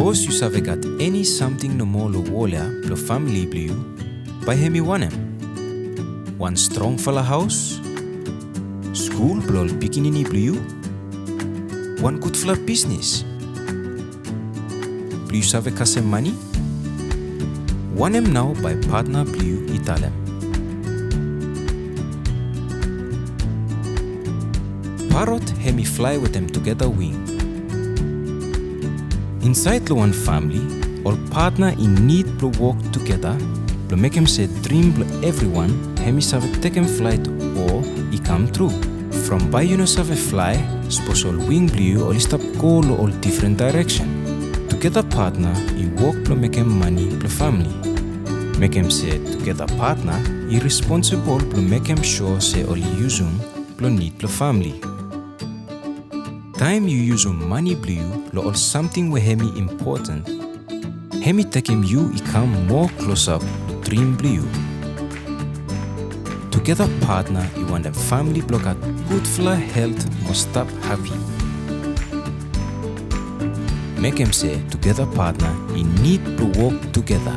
Suppose you have got any something no more lo wolia lo family blue by hemi wanem. One strong fella house, school blol bikinini blue, one good fella business. Blue have kase money, wanem now by partner blue italem. Parrot hemi fly with them together wing. Inside the one family, all partner in need to work together, to make him say dream to everyone, hemi save take him flight or he come true. From by you know save fly, suppose all wing blue or stop go all different direction. Together partner, he work to make him money to family. Make him say together partner, he responsible to make him sure say all use him to need to family. Time you use money blue lo or something we hemi important, hemi take him you come more close up to dream blue. Together partner you want them family block at good for health must stop happy. Make him say together partner you need to work together.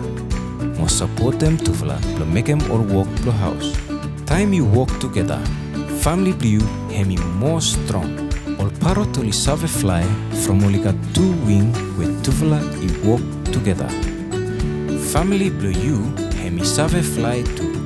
Must support them to fla to make them all work to house. Time you work together, family blue hemi more strong. All parrot only save fly from only got two wing with two fella he work together. Family blue you hemi save fly too.